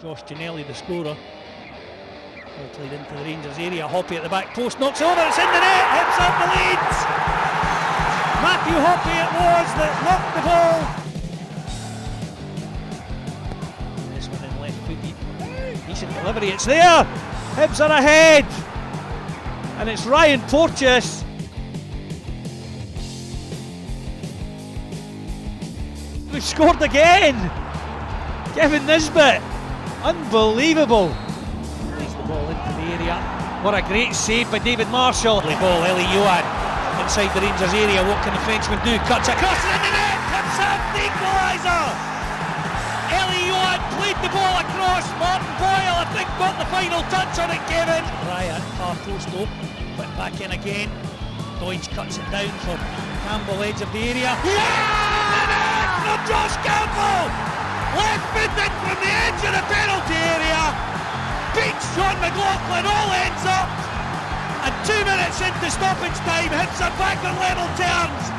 Josh Ginnelly, the scorer. Ball played into the Rangers area. Hoppy at the back post, knocks over, it's in the net, Hibs up the lead. Matthew Hoppy it was that knocked the ball. This one in left footed. Decent delivery, it's there. Hibs are ahead. And it's Ryan Porteous. Who scored again. Kevin Nisbet. Unbelievable. Plays the ball into the area. What a great save by David Marshall. Play ball, Eli Johan inside the Rangers area. What can the Frenchman do? Cuts across and in the net. Comes up the equaliser. Eli Johan played the ball across. Martin Boyle, I think, got the final touch on it, Kevin. Ryan, far post open. Went back in again. Deutsch cuts it down from Campbell, edge of the area. Yeah! From Josh Campbell! Left footed from the edge of the penalty area. Beats John McLaughlin, all ends up. And 2 minutes into stoppage time, Hibs are back on level terms.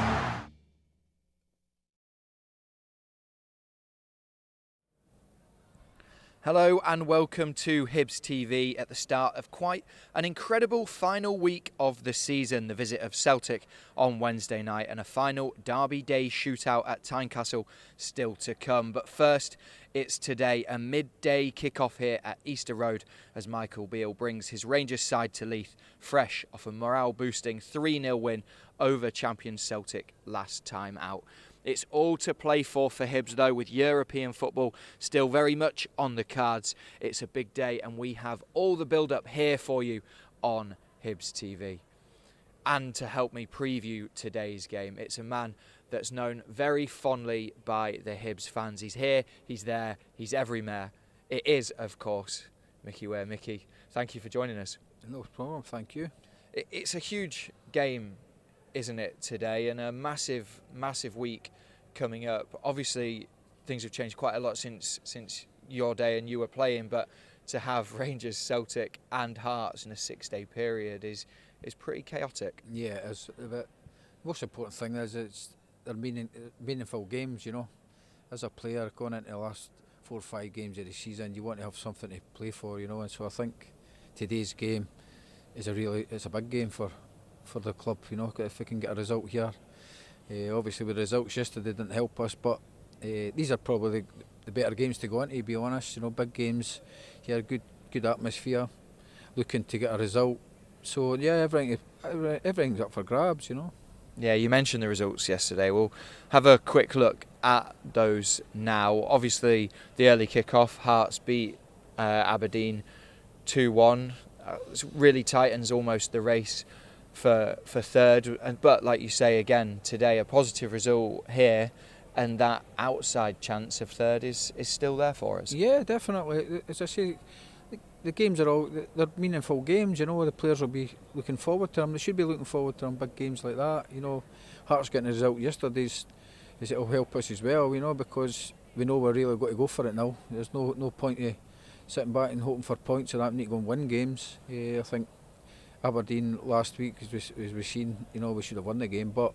Hello and welcome to Hibs TV at the start of quite an incredible final week of the season. The visit of Celtic on Wednesday night and a final Derby Day shootout at Tynecastle still to come. But first, it's today a midday kickoff here at Easter Road as Michael Beale brings his Rangers side to Leith, fresh off a morale-boosting 3-0 win over champion Celtic last time out. It's all to play for Hibs though, with European football still very much on the cards. It's a big day and we have all the build-up here for you on Hibs TV. And to help me preview today's game, it's a man that's known very fondly by the Hibs fans. He's here, he's there, he's everywhere. It is, of course, Mickey Weir. Mickey, thank you for joining us. No problem, thank you. It's a huge game, isn't it, today, and a massive week coming up. Obviously things have changed quite a lot since your day and you were playing, but to have Rangers, Celtic and Hearts in a 6-day period is pretty chaotic. Yeah, it's the most important thing is they're meaningful games, you know. As a player going into the last 4 or 5 games of the season, you want to have something to play for, you know, and so I think today's game is it's a big game for the club, you know, if we can get a result here. Obviously the results yesterday didn't help us, but these are probably the better games to go into, to be honest, you know, big games here, good atmosphere, looking to get a result. So yeah, everything's up for grabs, you know. Yeah, you mentioned the results yesterday. We'll have a quick look at those now. Obviously the early kick-off, Hearts beat Aberdeen 2-1. It really tightens almost the race for third, but like you say again today, a positive result here, and that outside chance of third is still there for us. Yeah, definitely. As I say, the games they're meaningful games, you know. The players will be looking forward to them. They should be looking forward to them, big games like that, you know. Hearts getting a result yesterday it'll help us as well, you know, because we know we're really got to go for it now. There's no point in sitting back and hoping for points or that. We need to go and win games. I think Aberdeen last week, as we've seen, you know, we should have won the game, but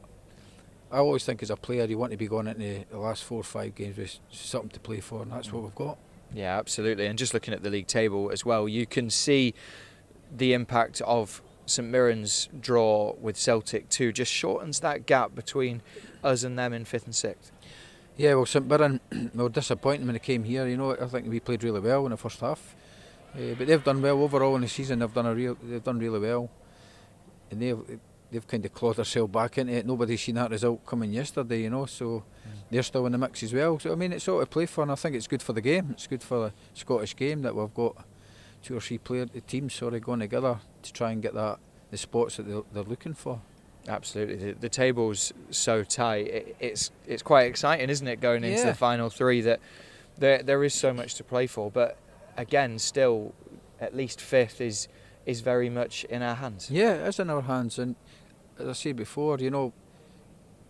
I always think as a player you want to be going into the last 4 or 5 games with something to play for, and that's what we've got. Yeah, absolutely. And just looking at the league table as well, you can see the impact of St Mirren's draw with Celtic too. Just shortens that gap between us and them in 5th and 6th. Yeah, well, St Mirren were disappointing when they came here, you know. I think we played really well in the first half. But they've done well overall in the season. They've done really well, and they've kind of clawed themselves back into it. Nobody's seen that result coming yesterday, you know. So they're still in the mix as well. So I mean, it's all to play for, and I think it's good for the game. It's good for the Scottish game that we've got 2 or 3 teams going together to try and get the spots that they're looking for. Absolutely, the table's so tight. It's quite exciting, isn't it, going into the final 3? That there is so much to play for, but again, still, at least 5th is very much in our hands. Yeah, it is in our hands, and as I said before, you know,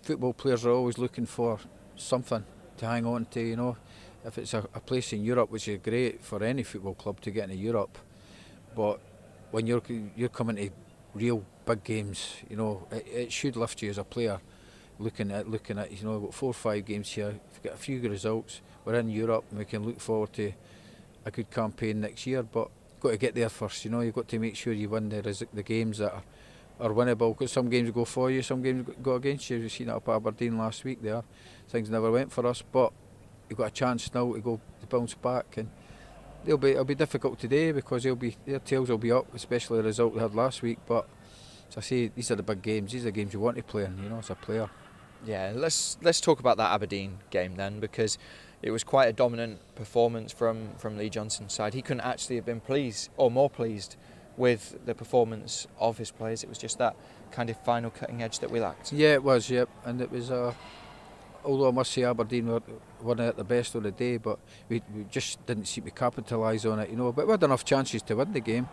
football players are always looking for something to hang on to, you know. If it's a place in Europe, which is great for any football club to get into Europe, but when you're coming to real big games, you know, it should lift you as a player. Looking at, you know, we've got 4 or 5 games here. We've got a few good results. We're in Europe, and we can look forward to a good campaign next year, but got to get there first. You know, you've got to make sure you win the games that are winnable, because some games go for you, some games go against you. You've seen it up at Aberdeen last week there. Things never went for us, but you've got a chance now to bounce back, and it'll be difficult today because their tails will be up, especially the result they had last week. But as I say, these are the big games. These are the games you want to play in, you know, as a player. Yeah, let's talk about that Aberdeen game then, because it was quite a dominant performance from Lee Johnson's side. He couldn't actually have been pleased, or more pleased, with the performance of his players. It was just that kind of final cutting edge that we lacked. Yeah, it was, yep. And it was, although I must say Aberdeen weren't at the best of the day, but we just didn't seem to capitalise on it, you know. But we had enough chances to win the game.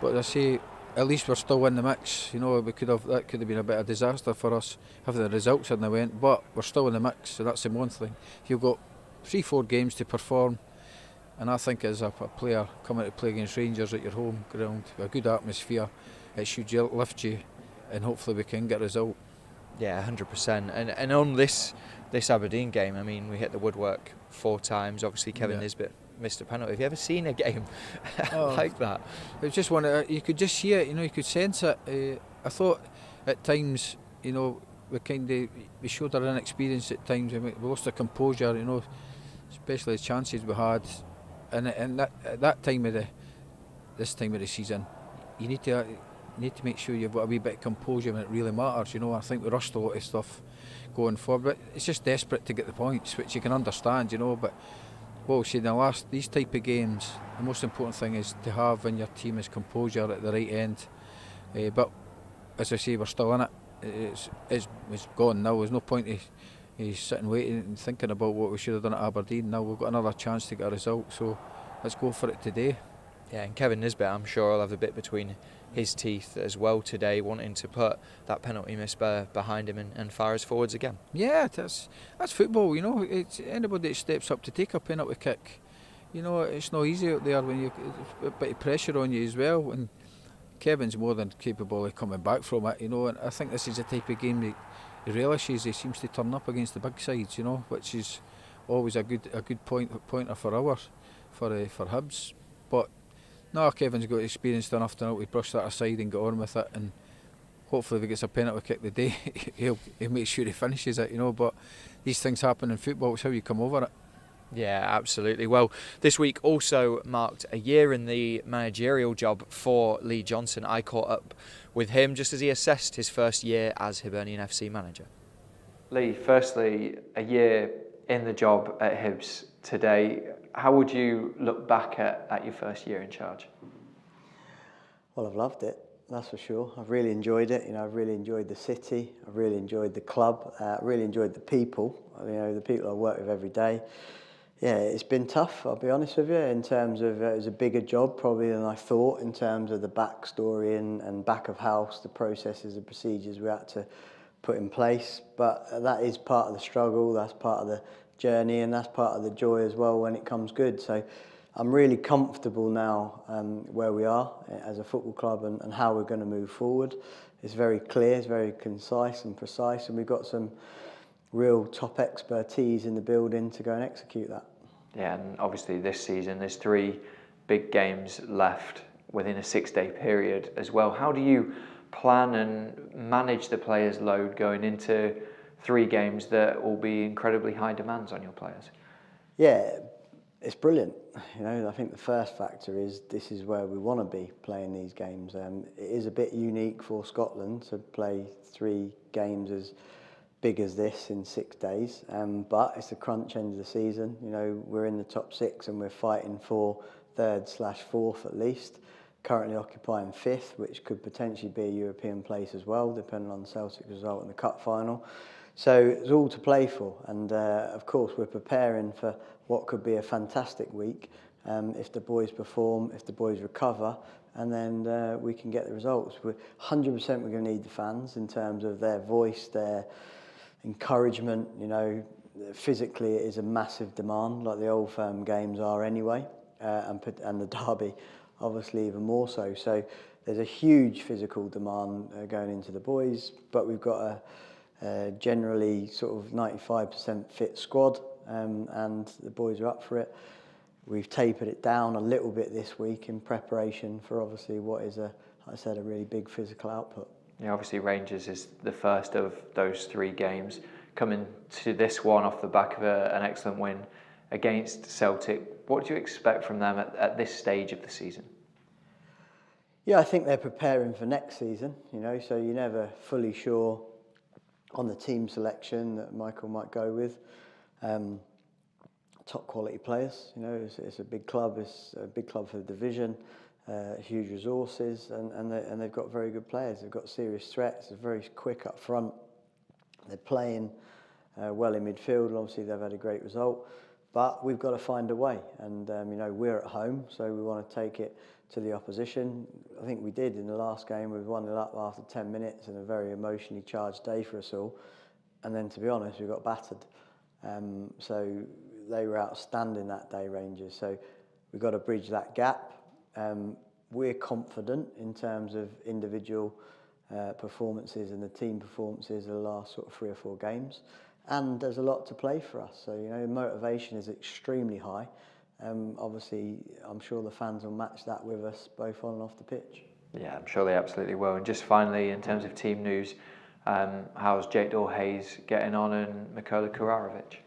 But as I say, at least we're still in the mix, you know. That could have been a bit of a disaster for us if the results hadn't went, but we're still in the mix, so that's the one thing. You've got 3-4 games to perform, and I think as a player coming to play against Rangers at your home ground, with a good atmosphere, it should lift you, and hopefully we can get a result. Yeah, 100%. And on this Aberdeen game, I mean, we hit the woodwork 4 times. Obviously, Kevin Nisbet missed a penalty. Have you ever seen a game like that? It was just you could just see it, you know, you could sense it. I thought at times, you know, we showed our inexperience at times, and we lost our composure, you know, especially the chances we had. And at that time of this time of the season, you need to make sure you've got a wee bit of composure when it really matters. You know, I think we rushed a lot of stuff going forward, but it's just desperate to get the points, which you can understand, you know. But see, in these type of games, the most important thing is to have in your team is composure at the right end. But as I say, we're still in it. It's gone now. There's no point of sitting waiting and thinking about what we should have done at Aberdeen. Now we've got another chance to get a result, so let's go for it today. Yeah, and Kevin Nisbet, I'm sure, will have a bit between his teeth as well today, wanting to put that penalty miss behind him and fire us forwards again. Yeah, that's football, you know. It's anybody that steps up to take a penalty kick, you know, it's not easy out there when a bit of pressure on you as well, and Kevin's more than capable of coming back from it, you know. And I think this is the type of game that he relishes. He seems to turn up against the big sides, you know, which is always a good pointer for Hibs. But no, Kevin's got experienced enough to know to brush that aside and get on with it, and hopefully if he gets a penalty kick today, he'll make sure he finishes it, you know. But these things happen in football, it's how you come over it. Yeah, absolutely. Well, this week also marked a year in the managerial job for Lee Johnson. I caught up with him just as he assessed his first year as Hibernian FC manager. Lee, firstly, a year in the job at Hibs today. How would you look back at your first year in charge? Well, I've loved it, that's for sure. I've really enjoyed it. You know, I've really enjoyed the city. I've really enjoyed the club. Really enjoyed the people. You know, the people I work with every day. Yeah, it's been tough, I'll be honest with you, in terms of it was a bigger job probably than I thought, in terms of the backstory and back of house, the processes and procedures we had to put in place. But that is part of the struggle, that's part of the journey, and that's part of the joy as well when it comes good. So I'm really comfortable now where we are as a football club and how we're going to move forward. It's very clear, it's very concise and precise, and we've got some real top expertise in the building to go and execute that. Yeah, and obviously this season there's 3 big games left within a 6-day period as well. How do you plan and manage the players' load going into 3 games that will be incredibly high demands on your players? Yeah, it's brilliant. You know, I think the first factor is this is where we want to be playing these games. It is a bit unique for Scotland to play 3 games as big as this in 6 days, but it's the crunch end of the season. You know, we're in the top 6 and we're fighting for 3rd/4th at least, currently occupying 5th, which could potentially be a European place as well, depending on the Celtic result in the cup final. So it's all to play for, and of course we're preparing for what could be a fantastic week if the boys perform, if the boys recover, and then we can get the results. We're 100% we're going to need the fans in terms of their voice, their encouragement. You know, physically it is a massive demand, like the Old Firm games are anyway, and the derby obviously even more so. So there's a huge physical demand going into the boys, but we've got a generally sort of 95% fit squad, and the boys are up for it. We've tapered it down a little bit this week in preparation for obviously what is like I said, a really big physical output. Yeah, obviously Rangers is the first of those 3 games. Coming to this one off the back of an excellent win against Celtic, what do you expect from them at this stage of the season? Yeah, I think they're preparing for next season, so you're never fully sure on the team selection that Michael might go with. Top quality players, it's a big club, it's a big club for the division, huge resources, and they've got very good players. They've got serious threats, they're very quick up front, they're playing well in midfield, and obviously they've had a great result. But we've got to find a way, and we're at home, so we want to take it to the opposition. I think we did in the last game. We won it up after 10 minutes, and a very emotionally charged day for us all. And then, to be honest, we got battered. So they were outstanding that day, Rangers. So we've got to bridge that gap. We're confident in terms of individual performances and the team performances of the last sort of 3 or 4 games. And there's a lot to play for us. So, motivation is extremely high. Obviously, I'm sure the fans will match that with us both on and off the pitch. Yeah, I'm sure they absolutely will. And just finally, in terms of team news, how's Jake Hayes getting on and Mikola Kararovic?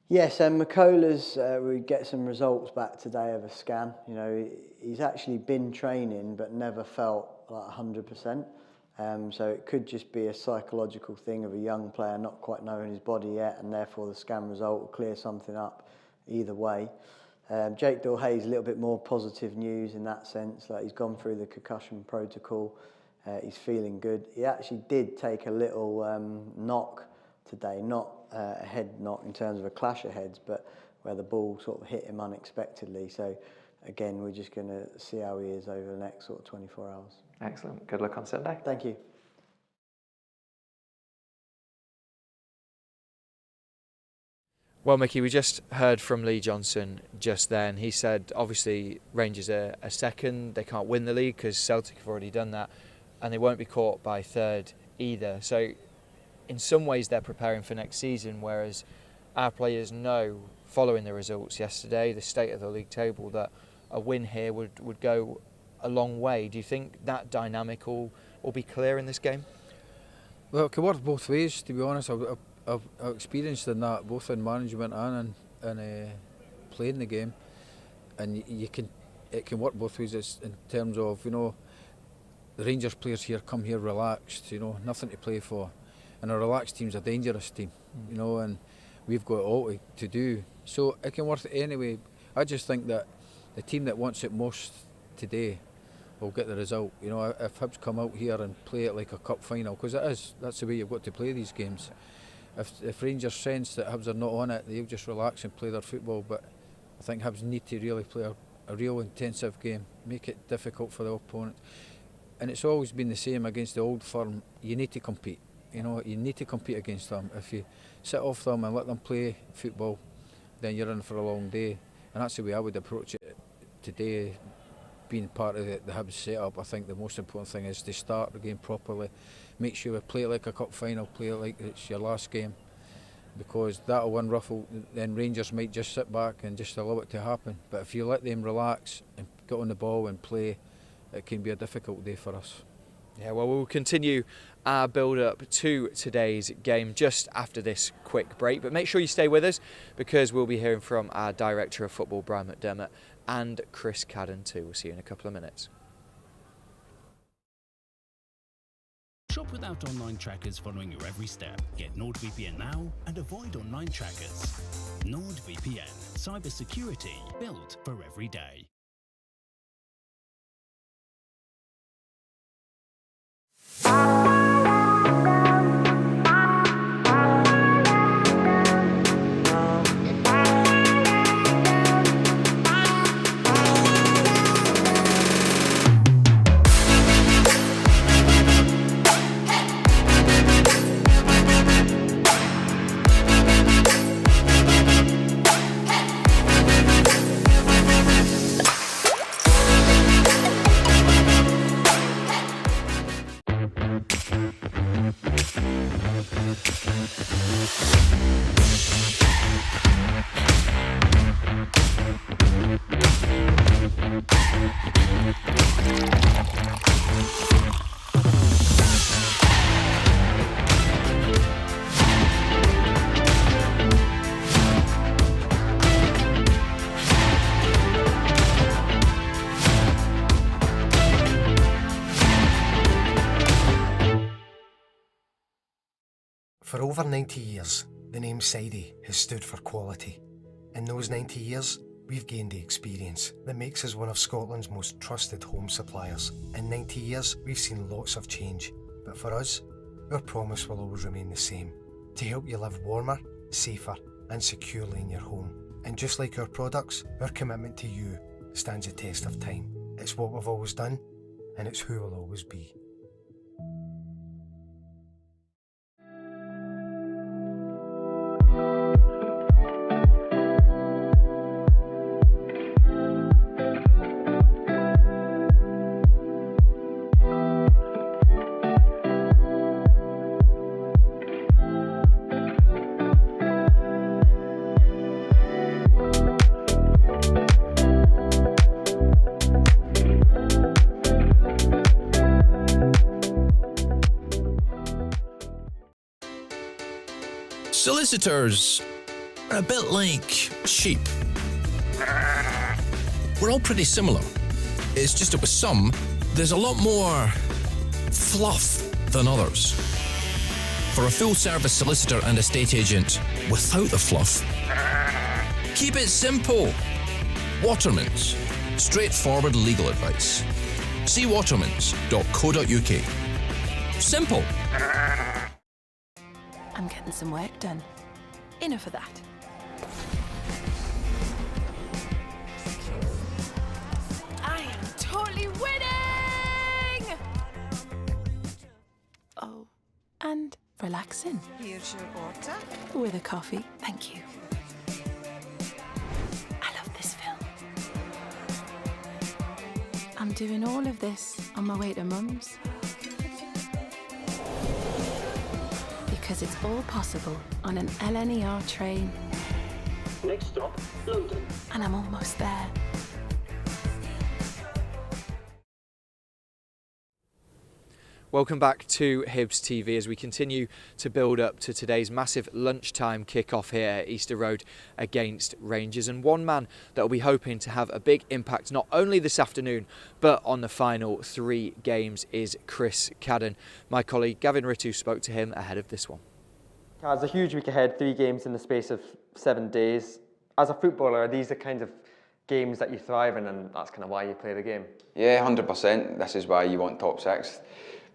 Yes, Mikola's, we get some results back today of a scan. He's actually been training but never felt like 100%. So it could just be a psychological thing of a young player not quite knowing his body yet, and therefore the scan result will clear something up either way. Jake Hayes, a little bit more positive news in that sense. Like, he's gone through the concussion protocol. He's feeling good. He actually did take a little knock today, not a head knock in terms of a clash of heads, but where the ball sort of hit him unexpectedly. So again, we're just going to see how he is over the next sort of 24 hours. Excellent. Good luck on Sunday. Thank you. Well, Mickey, we just heard from Lee Johnson just then. He said, obviously, Rangers are second. They can't win the league because Celtic have already done that, and they won't be caught by third either. So, in some ways, they're preparing for next season, whereas our players know, following the results yesterday, the state of the league table, that a win here would go a long way. Do you think that dynamic will be clear in this game? Well, it can work both ways, to be honest. I've experienced in that, both in management and in playing the game, and it can work both ways. It's in terms of, the Rangers players here come here relaxed, nothing to play for, and a relaxed team's a dangerous team, and we've got all to do. So it can work anyway. I just think that the team that wants it most today will get the result. If Hibs come out here and play it like a cup final, because that's the way you've got to play these games. If Rangers sense that Hibs are not on it, they'll just relax and play their football. But I think Hibs need to really play a real intensive game, make it difficult for the opponent. And it's always been the same against the old firm. You need to compete. You need to compete against them. If you sit off them and let them play football, then you're in for a long day. And that's the way I would approach it today. Being part of the Hibs setup, I think the most important thing is to start the game properly. Make sure we play it like a cup final, play it like it's your last game, because that'll unruffle. Then Rangers might just sit back and just allow it to happen. But if you let them relax and get on the ball and play, it can be a difficult day for us. Yeah, well, we'll continue our build-up to today's game just after this quick break. But make sure you stay with us, because we'll be hearing from our Director of Football, Brian McDermott, and Chris Cadden too. We'll see you in a couple of minutes. Shop without online trackers following your every step. Get NordVPN now and avoid online trackers. NordVPN, cybersecurity built for every day. over 90 years, the name Sidey has stood for quality. In those 90 years, we've gained the experience that makes us one of Scotland's most trusted home suppliers. In 90 years, we've seen lots of change, but for us, our promise will always remain the same: to help you live warmer, safer and securely in your home. And just like our products, our commitment to you stands the test of time. It's what we've always done, and it's who we'll always be. Solicitors are a bit like sheep. We're all pretty similar. It's just that with some, there's a lot more fluff than others. For a full-service solicitor and estate agent without the fluff, keep it simple. Watermans. Straightforward legal advice. See watermans.co.uk. Simple. I'm getting some work done. Enough of that. I am totally winning! Oh, and relaxing. Here's your order. With a coffee, thank you. I love this film. I'm doing all of this on my way to Mum's. Because it's all possible on an LNER train. Next stop, London. And I'm almost there. Welcome back to Hibs TV as we continue to build up to today's massive lunchtime kick-off here at Easter Road against Rangers. And one man that will be hoping to have a big impact not only this afternoon but on the final 3 games is Chris Cadden. My colleague Gavin Rittu spoke to him ahead of this one. It's a huge week ahead, 3 games in the space of 7 days. As a footballer, are these the kinds of games that you thrive in, and that's kind of why you play the game? Yeah, 100%. This is why you want top 6.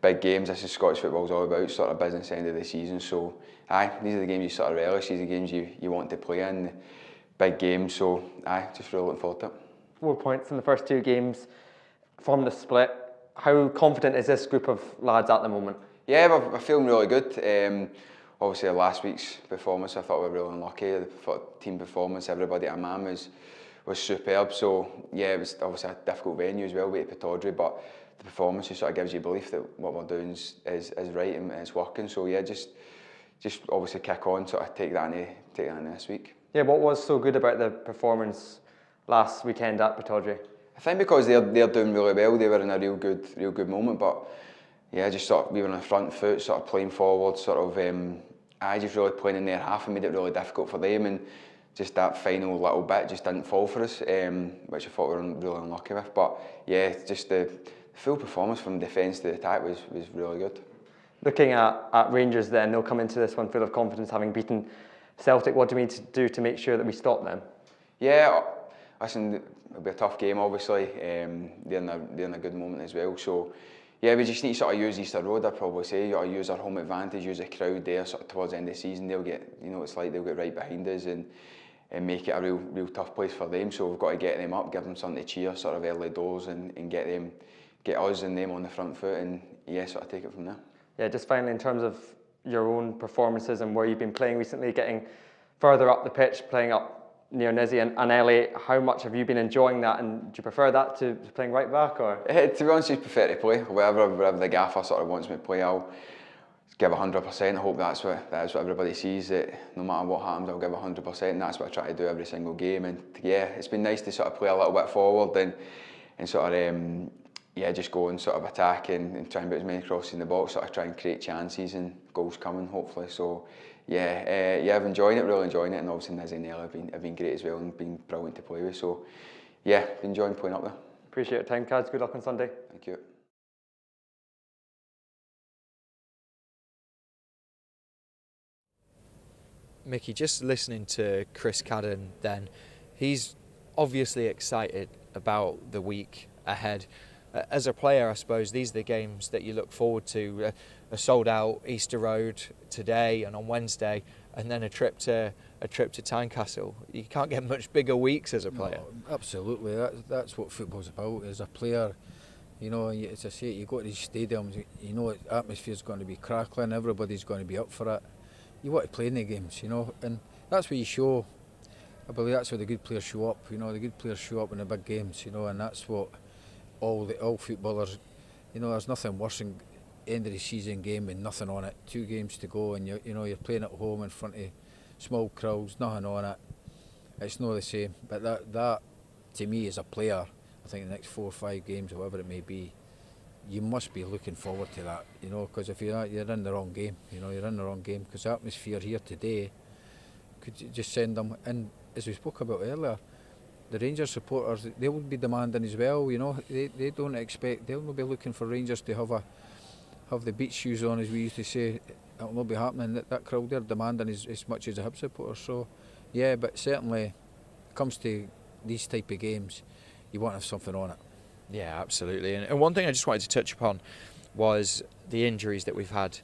Big games, this is Scottish football's all about, sort of business end of the season. So, these are the games you sort of relish, these are the games you want to play in, big games. So, just really looking forward to it. 4 points in the first 2 games from the split. How confident is this group of lads at the moment? Yeah, we're feeling really good. Obviously, last week's performance, I thought we were really unlucky. The team performance, everybody at Man was superb. So, yeah, it was obviously a difficult venue as well, with Pittodrie, but the performance just sort of gives you belief that what we're doing is right and it's working. So yeah, just obviously kick on, sort of take that into this week. Yeah, what was so good about the performance last weekend at Pittodrie? I think because they're doing really well, they were in a real good moment. But yeah, just sort of we were on the front foot, sort of playing forward, sort of just really playing in their half and made it really difficult for them. And just that final little bit just didn't fall for us, which I thought we were really unlucky with. But yeah, just the full performance from defence to attack was really good. Looking at Rangers then, they'll come into this one full of confidence, having beaten Celtic. What do we need to do to make sure that we stop them? Yeah, listen, it'll be a tough game obviously. They're in a good moment as well. So yeah, we just need to sort of use Easter Road, I'd probably say. You got to use our home advantage, use the crowd there sort of towards the end of the season. They'll get, it's like they'll get right behind us and make it a real tough place for them. So we've got to get them up, give them something to cheer sort of early doors and get us and them on the front foot and yeah, sort of take it from there. Yeah, just finally in terms of your own performances and where you've been playing recently, getting further up the pitch, playing up near Nizzy and Ellie, how much have you been enjoying that, and do you prefer that to playing right back? Or? To be honest, I prefer to play. Wherever the gaffer sort of wants me to play, I'll give 100%. I hope that's what everybody sees, that no matter what happens, I'll give 100%, and that's what I try to do every single game. And yeah, it's been nice to sort of play a little bit forward and sort of just go and sort of attack and try and put as many crosses in the box, sort of try and create chances and goals coming hopefully. So yeah, I've enjoyed it, really enjoying it, and obviously Nizzy and Elle have been great as well and been brilliant to play with. So yeah, enjoying playing up there. Appreciate your time, Kaz. Good luck on Sunday. Thank you. Mickey, just listening to Chris Cadden then, he's obviously excited about the week ahead. As a player, I suppose these are the games that you look forward to. A sold-out Easter Road today and on Wednesday, and then a trip to Tynecastle. You can't get much bigger weeks as a player. No, absolutely, that's what football's about. As a player, you know, as I say, you go to these stadiums, you know the atmosphere's going to be crackling, everybody's going to be up for it. You want to play in the games, you know, and that's what you show. I believe that's where the good players show up, you know, the good players show up in the big games, you know, and that's what all footballers, you know, there's nothing worse than end of the season game with nothing on it, 2 games to go, and you're playing at home in front of small crowds, nothing on it. It's not the same. But that to me as a player, I think the next 4 or 5 games, or whatever it may be, you must be looking forward to that, you know, because if you're in the wrong game, you know, you're in the wrong game, because the atmosphere here today could you just send them. And as we spoke about earlier, the Rangers supporters, they will be demanding as well, you know. They don't expect, they'll not be looking for Rangers to have the beach shoes on, as we used to say. It'll not be happening. That crowd there demanding as much as the Hibs supporters. So yeah, but certainly it comes to these type of games, you want to have something on it. Yeah, absolutely. And one thing I just wanted to touch upon was the injuries that we've had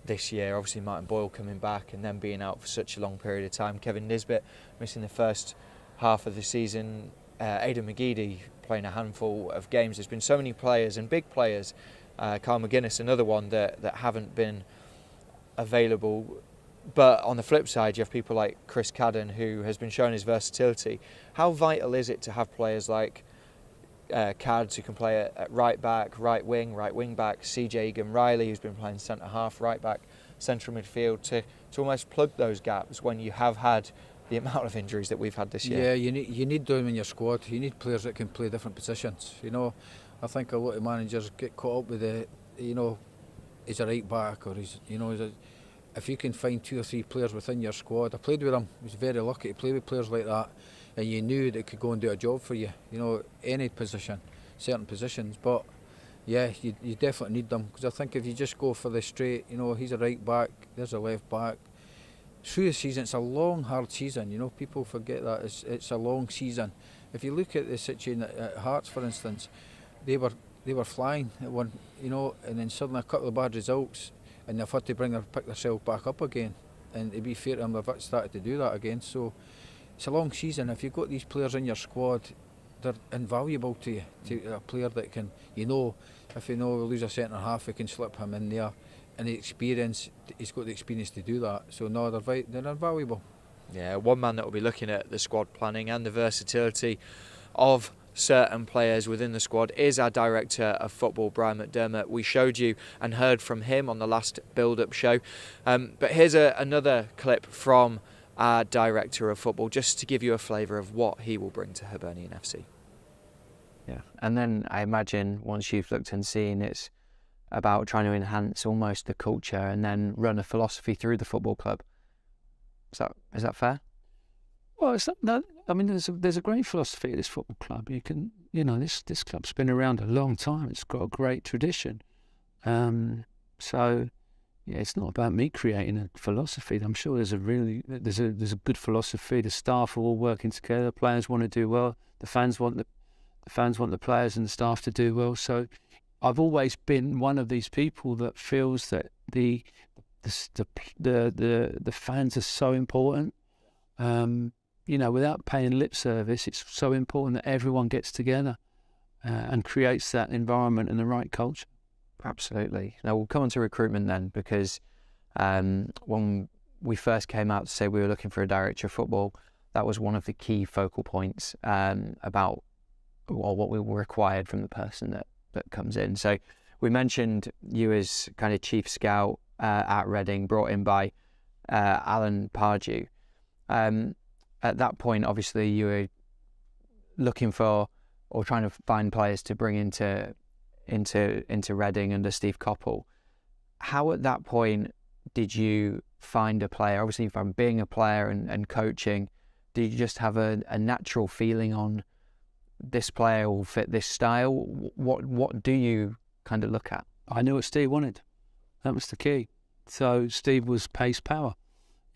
this year. Obviously Martin Boyle coming back and then being out for such a long period of time. Kevin Nisbet missing the first half of the season. Aidan McGeady playing a handful of games. There's been so many players and big players. Carl McGuinness, another one that haven't been available. But on the flip side, you have people like Chris Cadden, who has been showing his versatility. How vital is it to have players like Cads, who can play at right back, right wing back, CJ Egan-Riley, who's been playing centre half, right back, central midfield, to almost plug those gaps when you have had the amount of injuries that we've had this year? Yeah, you need them in your squad. You need players that can play different positions. You know, I think a lot of managers get caught up with the, you know, he's a right back, or he's, you know, if you can find 2 or 3 players within your squad. I played with him. I was very lucky to play with players like that, and you knew that could go and do a job for you. You know, any position, certain positions. But yeah, you definitely need them, because I think if you just go for the straight, you know, he's a right back, there's a left back. Through the season, it's a long, hard season. You know, people forget that it's a long season. If you look at the situation at Hearts, for instance, they were flying at one, you know, and then suddenly a couple of bad results, and they've had to pick themselves back up again. And to be fair to them, they've started to do that again. So it's a long season. If you've got these players in your squad, they're invaluable to you. To a player that can, you know, if you know we lose a centre half, we can slip him in there. And the experience, he's got the experience to do that. So no, they're invaluable. Yeah, one man that will be looking at the squad planning and the versatility of certain players within the squad is our Director of Football, Brian McDermott. We showed you and heard from him on the last build-up show. But here's another clip from our Director of Football, just to give you a flavour of what he will bring to Hibernian FC. Yeah, and then I imagine once you've looked and seen, it's about trying to enhance almost the culture and then run a philosophy through the football club. Is that fair? Well, it's not, I mean, there's a great philosophy at this football club. This club's been around a long time. It's got a great tradition. So yeah, it's not about me creating a philosophy. I'm sure there's a good philosophy. The staff are all working together. Players want to do well. The fans want the players and the staff to do well. So I've always been one of these people that feels that the fans are so important. Without paying lip service, it's so important that everyone gets together and creates that environment and the right culture. Absolutely. Now we'll come on to recruitment then, because when we first came out to say we were looking for a Director of Football, that was one of the key focal points about what we were required from the person that comes in. So we mentioned you as kind of chief scout at Reading, brought in by Alan Pardew. At that point, obviously, you were looking for or trying to find players to bring into Reading under Steve Coppell. How at that point did you find a player? Obviously, from being a player and coaching, did you just have a natural feeling on this player will fit this style? What do you kind of look at? I knew what Steve wanted. That was the key. So Steve was pace power.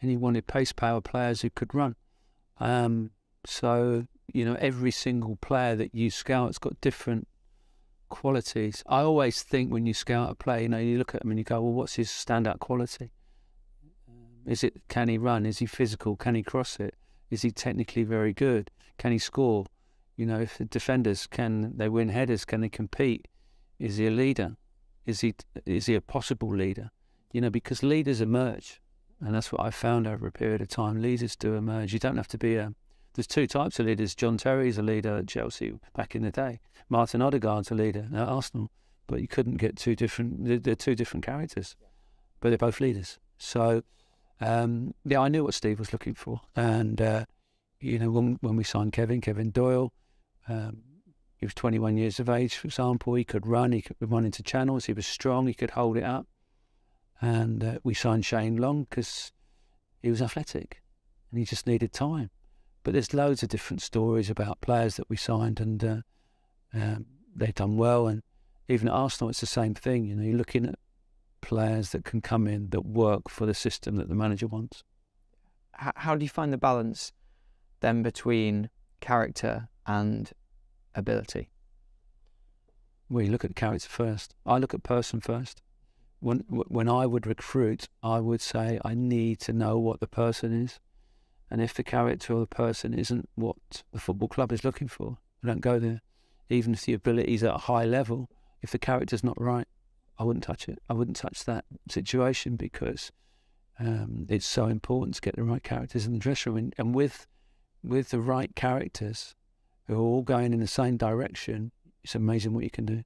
and he wanted pace power players who could run. So, you know, every single player that you scout's got different qualities. I always think when you scout a player, you know, you look at him and you go, well, what's his standout quality? Can he run? Is he physical? Can he cross it? Is he technically very good? Can he score? You know, if the defenders, can they win headers? Can they compete? Is he a leader? Is he a possible leader? You know, because leaders emerge, and that's what I found over a period of time. Leaders do emerge. You don't have to be there's two types of leaders. John Terry's a leader at Chelsea back in the day. Martin Odegaard's a leader at Arsenal. But you couldn't get they're two different characters, but they're both leaders. So, yeah, I knew what Steve was looking for. And, you know, when we signed Kevin Doyle, he was 21 years of age, for example. He could run into channels. He was strong. He could hold it up. And we signed Shane Long because he was athletic and he just needed time. But there's loads of different stories about players that we signed, and they've done well. And even at Arsenal, it's the same thing. You know, you're looking at players that can come in that work for the system that the manager wants. How do you find the balance then between character and ability? Well, you look at character first. I look at person first. When I would recruit, I would say I need to know what the person is. And if the character or the person isn't what the football club is looking for, I don't go there. Even if the ability is at a high level, if the character's not right, I wouldn't touch it. I wouldn't touch that situation because it's so important to get the right characters in the dressing room. And with the right characters who are all going in the same direction, it's amazing what you can do.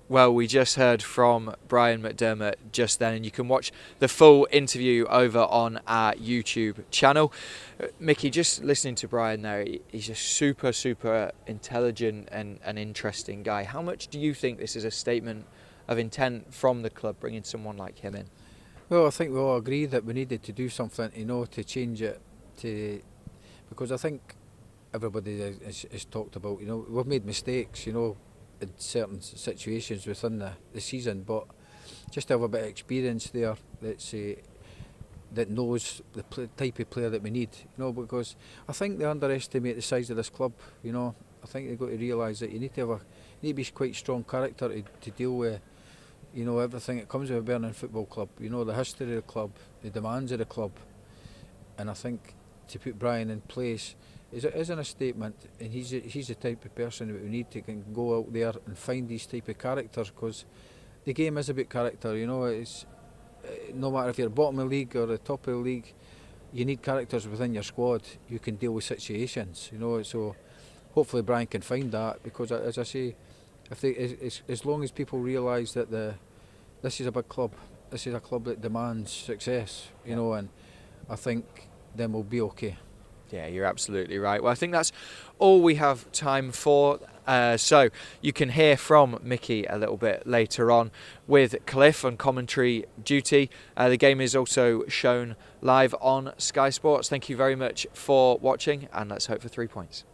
Well, we just heard from Brian McDermott just then, and you can watch the full interview over on our YouTube channel. Mickey, just listening to Brian there, he's a super intelligent and interesting guy. How much do you think this is a statement of intent from the club, bringing someone like him in? Well, I think we all agree that we needed to do something, you know, to change it, because I think everybody has talked about, you know, we've made mistakes, you know, in certain situations within the season, but just to have a bit of experience there that knows the type of player that we need, you know, because I think they underestimate the size of this club, you know. I think they've got to realise that you need to be quite strong character to deal with, you know, everything that comes with a Hibernian football club, you know, the history of the club, the demands of the club. And I think to put Brian in place isn't a statement, and he's the type of person that we need to can go out there and find these type of characters, because the game is about character, you know. It's no matter if you're bottom of the league or the top of the league, you need characters within your squad. You can deal with situations, you know. So hopefully Brian can find that, because as I say, as long as people realise that this is a big club, this is a club that demands success, you know, and I think then we'll be okay. Yeah, you're absolutely right. Well, I think that's all we have time for. So you can hear from Mickey a little bit later on with Cliff on commentary duty. The game is also shown live on Sky Sports. Thank you very much for watching, and let's hope for 3 points.